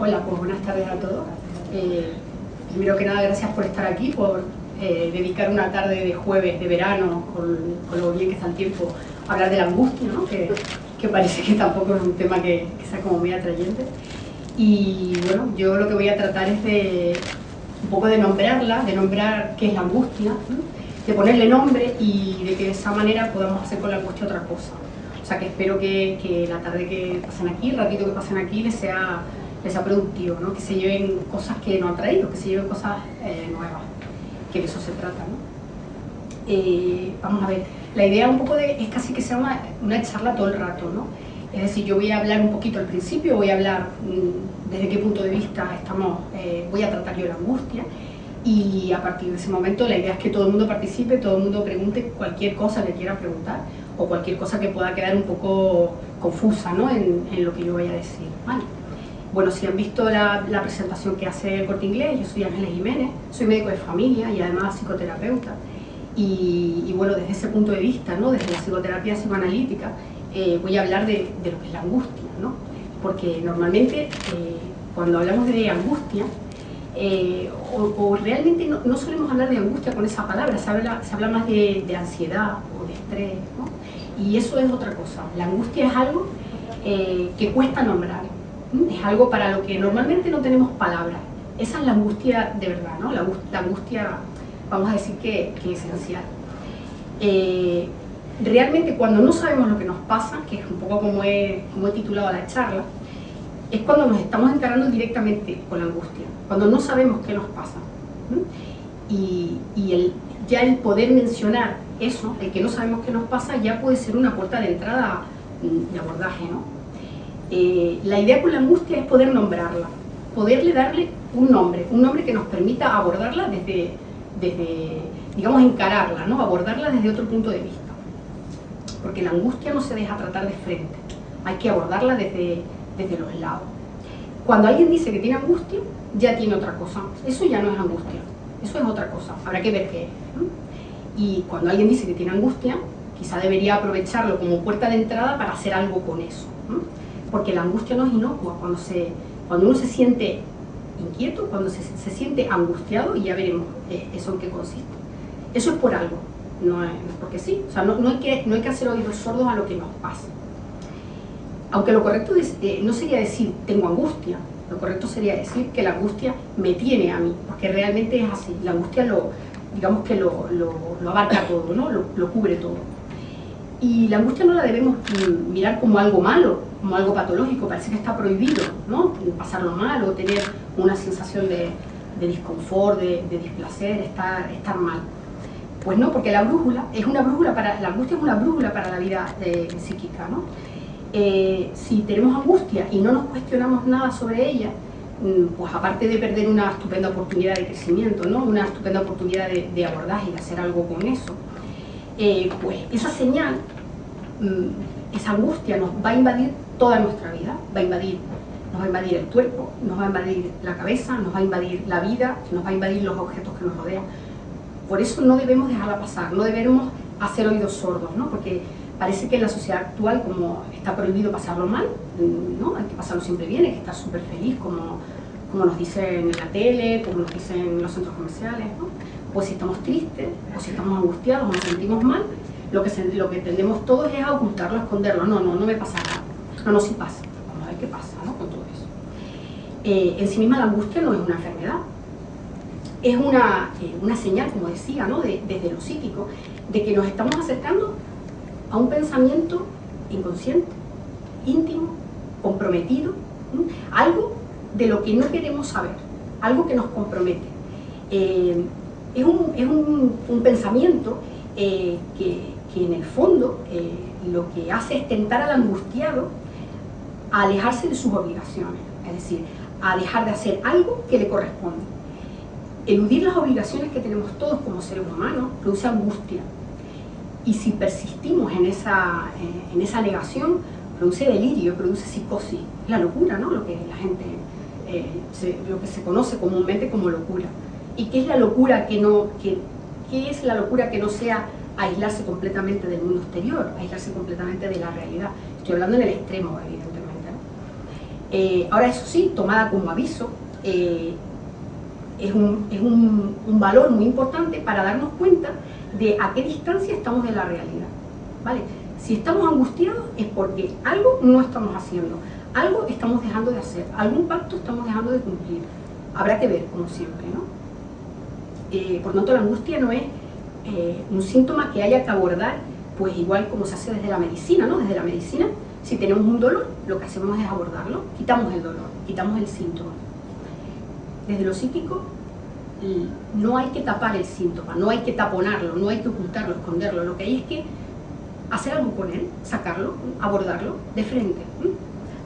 Hola, pues buenas tardes a todos. Primero que nada, gracias por estar aquí, por dedicar una tarde de jueves de verano, con lo bien que está el tiempo, a hablar de la angustia, ¿no? que parece que tampoco es un tema que sea como muy atrayente. Y bueno, yo lo que voy a tratar es de un poco de nombrarla, de nombrar qué es la angustia, ¿no? De ponerle nombre y de que de esa manera podamos hacer con la angustia otra cosa. O sea que espero que la tarde que pasen aquí, el ratito que pasen aquí, les sea productivo, ¿no? Que se lleven cosas que no han traído, que se lleven cosas nuevas, que de eso se trata, ¿no? Vamos a ver, la idea un poco es casi que sea una charla todo el rato, ¿no? Es decir, yo voy a hablar un poquito al principio, voy a hablar desde qué punto de vista voy a tratar yo la angustia, y a partir de ese momento la idea es que todo el mundo participe, todo el mundo pregunte cualquier cosa que quiera preguntar, o cualquier cosa que pueda quedar un poco confusa, ¿no? en lo que yo vaya a decir, ¿vale? Bueno, si han visto la presentación que hace el Corte Inglés, yo soy Ángeles Jiménez, soy médico de familia y además psicoterapeuta. Y bueno, desde ese punto de vista, ¿no? Desde la psicoterapia psicoanalítica, voy a hablar de lo que es la angustia, ¿no? Porque normalmente cuando hablamos de angustia, o realmente no solemos hablar de angustia con esa palabra, se habla más de ansiedad o de estrés, ¿no? Y eso es otra cosa. La angustia es algo que cuesta nombrar. Es algo para lo que normalmente no tenemos palabras. Esa es la angustia de verdad, ¿no? La angustia, vamos a decir que es esencial. Realmente cuando no sabemos lo que nos pasa, que es un poco como he titulado la charla, es cuando nos estamos encarando directamente con la angustia, cuando no sabemos qué nos pasa. Y ya el poder mencionar eso, el que no sabemos qué nos pasa, ya puede ser una puerta de entrada de abordaje, ¿no? La idea con la angustia es poder nombrarla, poderle darle un nombre que nos permita abordarla desde digamos, encararla, ¿no? Abordarla desde otro punto de vista. Porque la angustia no se deja tratar de frente, hay que abordarla desde los lados. Cuando alguien dice que tiene angustia, ya tiene otra cosa. Eso ya no es angustia, eso es otra cosa, habrá que ver qué es, ¿no? Y cuando alguien dice que tiene angustia, quizá debería aprovecharlo como puerta de entrada para hacer algo con eso, ¿no? Porque la angustia no es inocua. Cuando uno se siente inquieto, cuando se siente angustiado, y ya veremos eso en qué consiste. Eso es por algo, no es porque sí. O sea, no hay que hacer oídos sordos a lo que nos pasa. Aunque lo correcto no sería decir tengo angustia, lo correcto sería decir que la angustia me tiene a mí, porque realmente es así. La angustia digamos que lo abarca todo, ¿no? Lo cubre todo. Y la angustia no la debemos mirar como algo malo, como algo patológico. Parece que está prohibido, ¿no? Pasarlo mal o tener una sensación de disconfort, de displacer, estar mal. Pues no, porque la angustia es una brújula para la vida psíquica, ¿no? Si tenemos angustia y no nos cuestionamos nada sobre ella, pues aparte de perder una estupenda oportunidad de crecimiento, ¿no? Una estupenda oportunidad de abordaje y de hacer algo con eso, pues esa señal, esa angustia nos va a invadir toda nuestra vida, nos va a invadir el cuerpo, nos va a invadir la cabeza, nos va a invadir la vida, nos va a invadir los objetos que nos rodean. Por eso no debemos dejarla pasar, no debemos hacer oídos sordos, ¿no? Porque parece que en la sociedad actual, como está prohibido pasarlo mal, ¿no? Hay que pasarlo siempre bien, hay que estar súper feliz, como nos dicen en la tele, como nos dicen en los centros comerciales, ¿no? Pues si estamos tristes, o si estamos angustiados, o nos sentimos mal, lo que tendemos todos es a ocultarlo, a esconderlo. No me pasa nada. No, sí pasa. Vamos a ver qué pasa, ¿no? Con todo eso. En sí misma la angustia no es una enfermedad. Es una señal, como decía, ¿no? Desde lo psíquico, de que nos estamos acercando a un pensamiento inconsciente, íntimo, comprometido, ¿no? Algo de lo que no queremos saber, algo que nos compromete. Es un pensamiento que en el fondo lo que hace es tentar al angustiado a alejarse de sus obligaciones, es decir, a dejar de hacer algo que le corresponde. Eludir las obligaciones que tenemos todos como seres humanos produce angustia, y si persistimos en esa negación, produce delirio, produce psicosis, la locura, ¿no? Lo que la gente, lo que se conoce comúnmente como locura. ¿Y qué es la locura qué es la locura que no sea aislarse completamente del mundo exterior, aislarse completamente de la realidad? Estoy hablando en el extremo, evidentemente, ¿no? Ahora, eso sí, tomada como aviso, es un valor muy importante para darnos cuenta de a qué distancia estamos de la realidad, ¿vale? Si estamos angustiados es porque algo no estamos haciendo, algo estamos dejando de hacer, algún pacto estamos dejando de cumplir. Habrá que ver, como siempre, ¿no? Por lo tanto, la angustia no es un síntoma que haya que abordar, pues igual como se hace desde la medicina, ¿no? Desde la medicina, si tenemos un dolor, lo que hacemos es abordarlo, quitamos el dolor, quitamos el síntoma. Desde lo psíquico, no hay que tapar el síntoma, no hay que taponarlo, no hay que ocultarlo, esconderlo, lo que hay es que hacer algo con él, sacarlo, abordarlo de frente.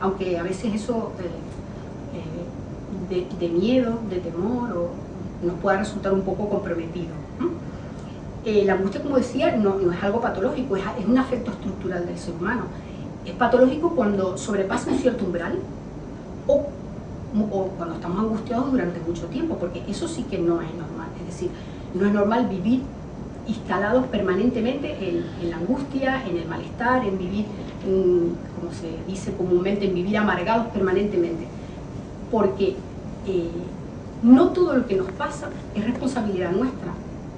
Aunque a veces eso de miedo, de temor, nos pueda resultar un poco comprometido. La angustia, como decía, no es algo patológico, es un afecto estructural del ser humano. Es patológico cuando sobrepasa un cierto umbral o cuando estamos angustiados durante mucho tiempo, porque eso sí que no es normal. Es decir, no es normal vivir instalados permanentemente en la angustia, en el malestar, en vivir, como se dice comúnmente, en vivir amargados permanentemente. Porque no todo lo que nos pasa es responsabilidad nuestra.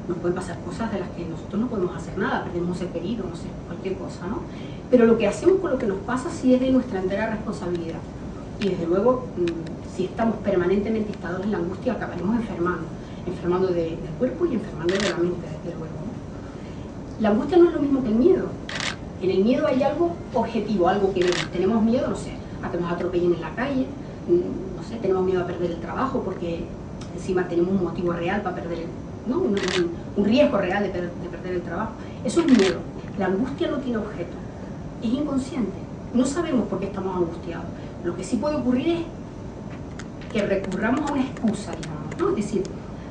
Nos pueden pasar cosas de las que nosotros no podemos hacer nada, perdemos un ser querido, no sé, cualquier cosa, ¿no? Pero lo que hacemos con lo que nos pasa sí es de nuestra entera responsabilidad. Y desde luego, si estamos permanentemente instalados en la angustia, acabaremos enfermando del cuerpo y enfermando de la mente, desde luego, ¿no? La angustia no es lo mismo que el miedo. En el miedo hay algo objetivo, algo que vemos. Tenemos miedo, no sé, a que nos atropellen en la calle, no sé, tenemos miedo a perder el trabajo porque encima tenemos un motivo real para perder ¿no? un riesgo real de perder el trabajo. Eso es miedo. La angustia no tiene objeto, es inconsciente. No sabemos por qué estamos angustiados. Lo que sí puede ocurrir es que recurramos a una excusa, digamos, ¿no? Es decir,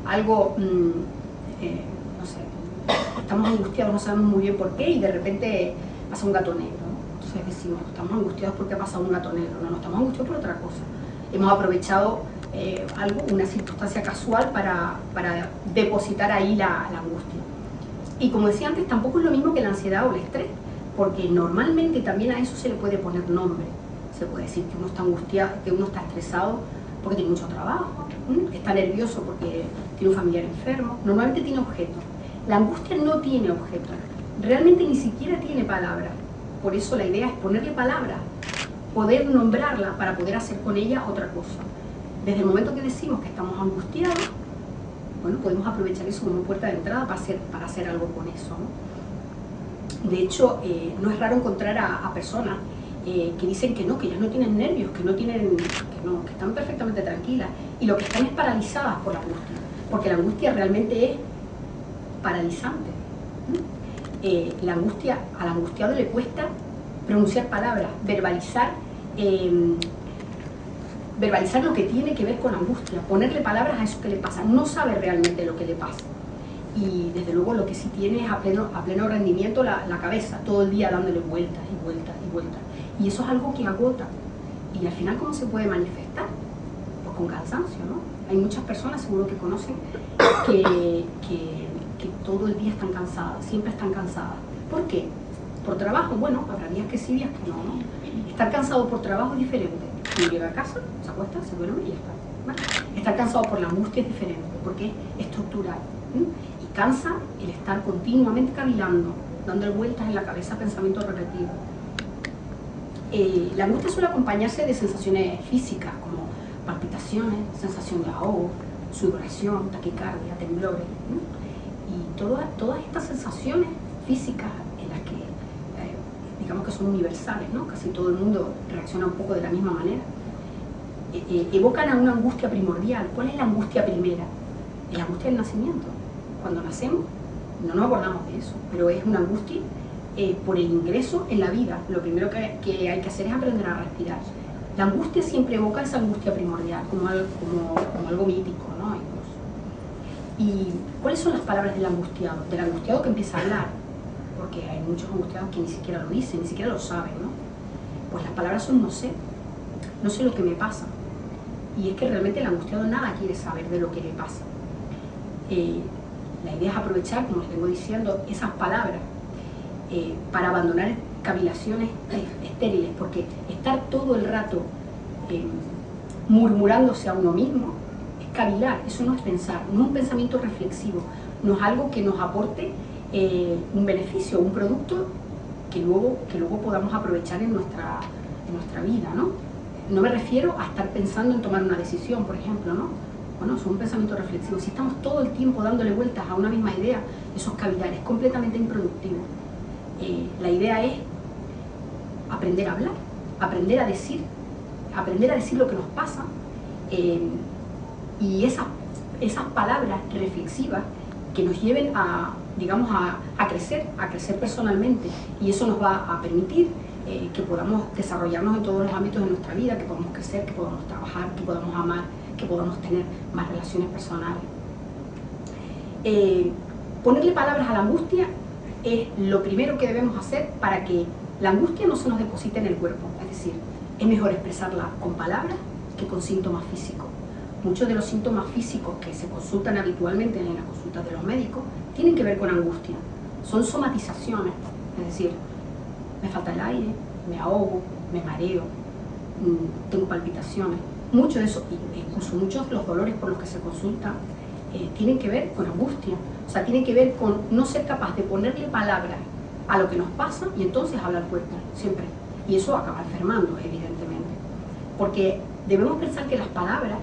algo, no sé, estamos angustiados, no sabemos muy bien por qué y de repente pasa un gato negro, ¿no? Entonces decimos, estamos angustiados porque ha pasado un gato negro. No, estamos angustiados por otra cosa. Hemos aprovechado una circunstancia casual para depositar ahí la angustia. Y como decía antes, tampoco es lo mismo que la ansiedad o el estrés, porque normalmente también a eso se le puede poner nombre. Se puede decir que uno está angustiado, que uno está estresado porque tiene mucho trabajo, que está nervioso porque tiene un familiar enfermo. Normalmente tiene objeto. La angustia no tiene objeto, realmente ni siquiera tiene palabra. Por eso la idea es ponerle palabra, poder nombrarla para poder hacer con ella otra cosa. Desde el momento que decimos que estamos angustiados, bueno, podemos aprovechar eso como puerta de entrada para hacer algo con eso, ¿no? De hecho, no es raro encontrar a personas que dicen que ya no tienen nervios, que están perfectamente tranquilas, y lo que están es paralizadas por la angustia, porque la angustia realmente es paralizante. Al angustiado le cuesta pronunciar palabras, verbalizar lo que tiene que ver con la angustia, ponerle palabras a eso que le pasa. No sabe realmente lo que le pasa. Y desde luego lo que sí tiene es a pleno rendimiento la cabeza, todo el día dándole vueltas y vueltas y vueltas. Y eso es algo que agota. Y al final, ¿cómo se puede manifestar? Pues con cansancio, ¿no? Hay muchas personas, seguro que conocen, que todo el día están cansadas, siempre están cansadas. ¿Por qué? Por trabajo, bueno, habrá días que sí, días que no, ¿no? Estar cansado por trabajo es diferente. Uno llega a casa, se acuesta, se duerme y ya está, ¿vale? Estar cansado por la angustia es diferente, porque es estructural. Y cansa el estar continuamente cavilando, dando vueltas en la cabeza pensamientos repetidos. La angustia suele acompañarse de sensaciones físicas, como palpitaciones, sensación de ahogo, sudoración, taquicardia, temblores, ¿no? Y todas estas sensaciones físicas en las que digamos que son universales, ¿no? Casi todo el mundo reacciona un poco de la misma manera, evocan a una angustia primordial. ¿Cuál es la angustia primera? Es la angustia del nacimiento. Cuando nacemos no nos acordamos de eso, pero es una angustia por el ingreso en la vida. Lo primero que hay que hacer es aprender a respirar. La angustia siempre evoca esa angustia primordial, como algo mítico, ¿no? ¿Y cuáles son las palabras del angustiado? Del angustiado que empieza a hablar, porque hay muchos angustiados que ni siquiera lo dicen, ni siquiera lo saben, ¿no? Pues las palabras son no sé lo que me pasa. Y es que realmente el angustiado nada quiere saber de lo que le pasa. La idea es aprovechar, como les vengo diciendo, esas palabras para abandonar cavilaciones estériles, porque estar todo el rato murmurándose a uno mismo, es cavilar, eso no es pensar, no es un pensamiento reflexivo, no es algo que nos aporte un beneficio, un producto que luego podamos aprovechar en nuestra vida, ¿no? No me refiero a estar pensando en tomar una decisión, por ejemplo, ¿no? Bueno, eso es un pensamiento reflexivo. Si estamos todo el tiempo dándole vueltas a una misma idea, eso es cavilar, es completamente improductivo. La idea es aprender a hablar, aprender a decir lo que nos pasa, y esas palabras reflexivas que nos lleven a, digamos, a crecer personalmente, y eso nos va a permitir que podamos desarrollarnos en todos los ámbitos de nuestra vida, que podamos crecer, que podamos trabajar, que podamos amar, que podamos tener más relaciones personales. Ponerle palabras a la angustia es lo primero que debemos hacer para que la angustia no se nos deposite en el cuerpo. Es decir, es mejor expresarla con palabras que con síntomas físicos. Muchos de los síntomas físicos que se consultan habitualmente en las consultas de los médicos tienen que ver con angustia. Son somatizaciones, es decir, me falta el aire, me ahogo, me mareo, tengo palpitaciones. Mucho de eso, incluso muchos de los dolores por los que se consultan, tienen que ver con angustia. O sea, tienen que ver con no ser capaz de ponerle palabras a lo que nos pasa y entonces habla el cuerpo, siempre. Y eso acaba enfermando, evidentemente. Porque debemos pensar que las palabras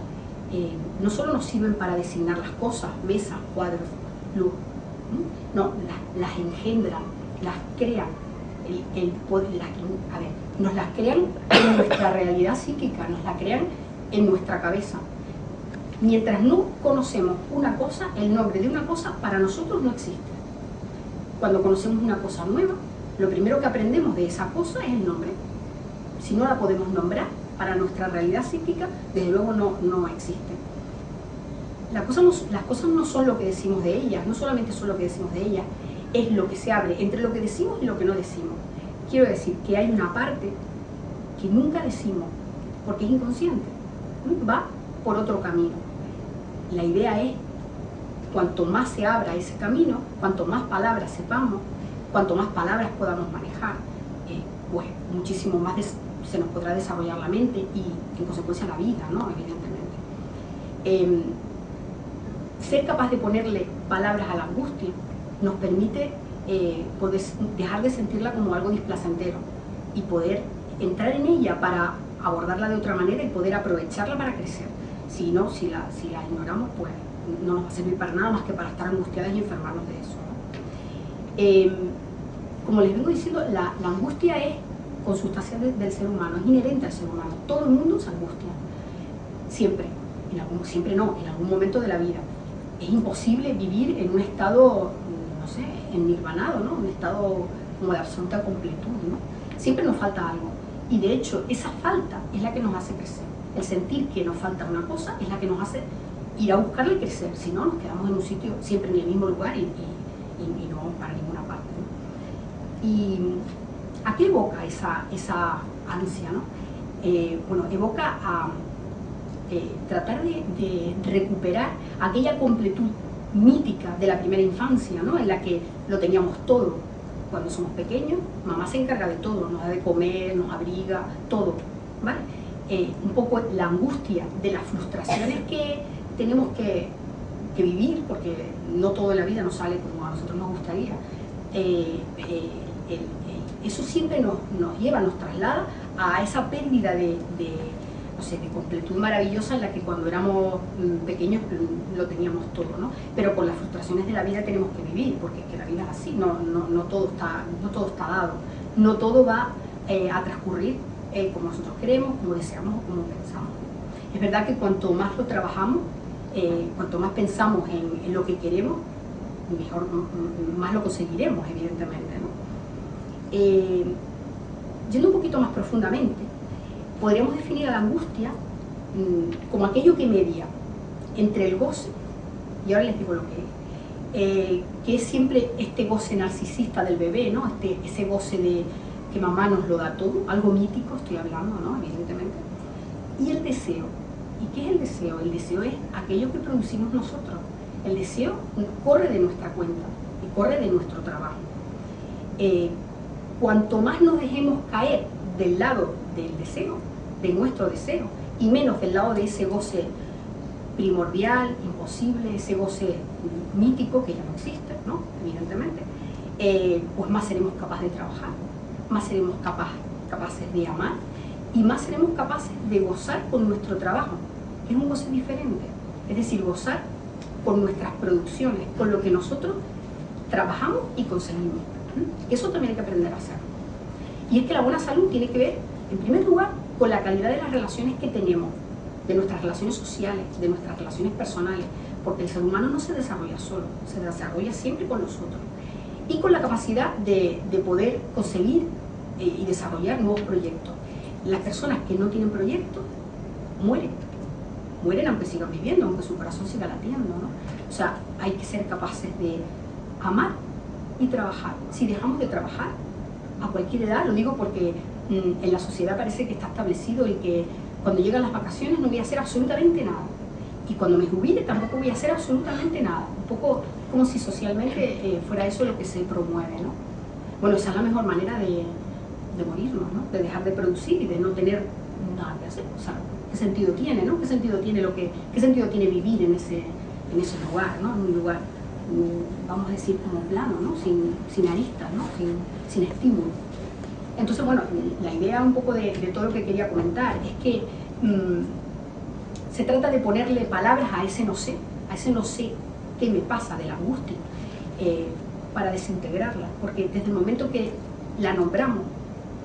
no solo nos sirven para designar las cosas, mesas, cuadros, luz, no, las engendran, las crean. Nos las crean en nuestra realidad psíquica, nos la crean en nuestra cabeza. Mientras no conocemos una cosa, el nombre de una cosa para nosotros no existe. Cuando conocemos una cosa nueva, lo primero que aprendemos de esa cosa es el nombre. Si no la podemos nombrar, para nuestra realidad psíquica, desde luego no existe. Las cosas no son lo que decimos de ellas, no solamente son lo que decimos de ellas, es lo que se abre entre lo que decimos y lo que no decimos. Quiero decir que hay una parte que nunca decimos, porque es inconsciente, va por otro camino. La idea es, cuanto más se abra ese camino, cuanto más palabras sepamos, cuanto más palabras podamos manejar, pues muchísimo más se nos podrá desarrollar la mente y en consecuencia la vida, ¿no? Evidentemente. Ser capaz de ponerle palabras a la angustia nos permite poder dejar de sentirla como algo displacentero y poder entrar en ella para abordarla de otra manera y poder aprovecharla para crecer. Si no, si la ignoramos, pues no nos va a servir para nada más que para estar angustiadas y enfermarnos de eso, ¿no? Como les vengo diciendo, la angustia es consustancial del ser humano, es inherente al ser humano. Todo el mundo se angustia, siempre, siempre no, en algún momento de la vida. Es imposible vivir en un estado, no sé, enirvanado, ¿no? Un estado como de absoluta completud, ¿no? Siempre nos falta algo. Y de hecho, esa falta es la que nos hace crecer. El sentir que nos falta una cosa es la que nos hace ir a buscarla y crecer. Si no, nos quedamos en un sitio, siempre en el mismo lugar y no vamos para ninguna parte, ¿no? ¿Y a qué evoca esa ansia, ¿no? Bueno, evoca a tratar de recuperar aquella completud mítica de la primera infancia, ¿no? En la que lo teníamos todo. Cuando somos pequeños, mamá se encarga de todo, nos da de comer, nos abriga, todo, ¿vale? Un poco la angustia de las frustraciones que tenemos que vivir, porque no todo en la vida nos sale como a nosotros nos gustaría. Eso siempre nos lleva, nos traslada a esa pérdida de completud maravillosa en la que cuando éramos pequeños lo teníamos todo, ¿no? Pero con las frustraciones de la vida tenemos que vivir, porque es que la vida es así, no todo está dado, no todo va a transcurrir como nosotros queremos, como deseamos o como pensamos. Es verdad que cuanto más lo trabajamos, cuanto más pensamos en lo que queremos, mejor, más lo conseguiremos, evidentemente, ¿no? Yendo un poquito más profundamente, podríamos definir a la angustia como aquello que media entre el goce, y ahora les digo lo que es siempre este goce narcisista del bebé, ¿no? Ese goce de que mamá nos lo da todo, algo mítico estoy hablando, ¿no? Evidentemente, y el deseo. ¿Y qué es el deseo? El deseo es aquello que producimos nosotros. El deseo corre de nuestra cuenta y corre de nuestro trabajo. Cuanto más nos dejemos caer del lado del deseo, de nuestro deseo, y menos del lado de ese goce primordial, imposible, ese goce mítico que ya no existe, ¿no? Evidentemente, pues más seremos capaces de trabajar, más seremos capaces de amar, y más seremos capaces de gozar con nuestro trabajo, que es un goce diferente, es decir, gozar con nuestras producciones, con lo que nosotros trabajamos y conseguimos. Eso también hay que aprender a hacer. Y es que la buena salud tiene que ver, en primer lugar, con la calidad de las relaciones que tenemos, de nuestras relaciones sociales, de nuestras relaciones personales, porque el ser humano no se desarrolla solo, se desarrolla siempre con los otros, y con la capacidad de poder conseguir y desarrollar nuevos proyectos. Las personas que no tienen proyectos mueren aunque sigan viviendo, aunque su corazón siga latiendo, ¿no? O sea, hay que ser capaces de amar y trabajar. Si dejamos de trabajar a cualquier edad, lo digo porque en la sociedad parece que está establecido el que cuando llegan las vacaciones no voy a hacer absolutamente nada, y cuando me jubile tampoco voy a hacer absolutamente nada, un poco como si socialmente fuera eso lo que se promueve, ¿no? Bueno, esa es la mejor manera de morirnos, ¿no? De dejar de producir y de no tener nada que hacer. O sea, ¿qué sentido tiene, no? ¿Qué sentido tiene vivir en ese lugar, ¿no? En un lugar, vamos a decir, como plano, ¿no? Sin aristas, ¿no? Sin estímulo. Entonces, bueno, la idea un poco de todo lo que quería comentar es que se trata de ponerle palabras a ese no sé qué me pasa de la angustia, para desintegrarla, porque desde el momento que la nombramos,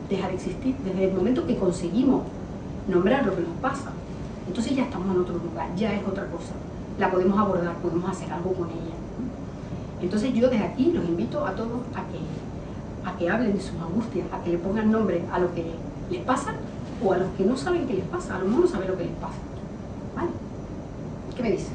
deja de existir. Desde el momento que conseguimos nombrar lo que nos pasa, entonces ya estamos en otro lugar, ya es otra cosa, la podemos abordar, podemos hacer algo con ella. Entonces yo desde aquí los invito a todos a que hablen de sus angustias, a que le pongan nombre a lo que les pasa, o a los que no saben qué les pasa, a lo mejor no saben lo que les pasa. ¿Vale? ¿Qué me dicen?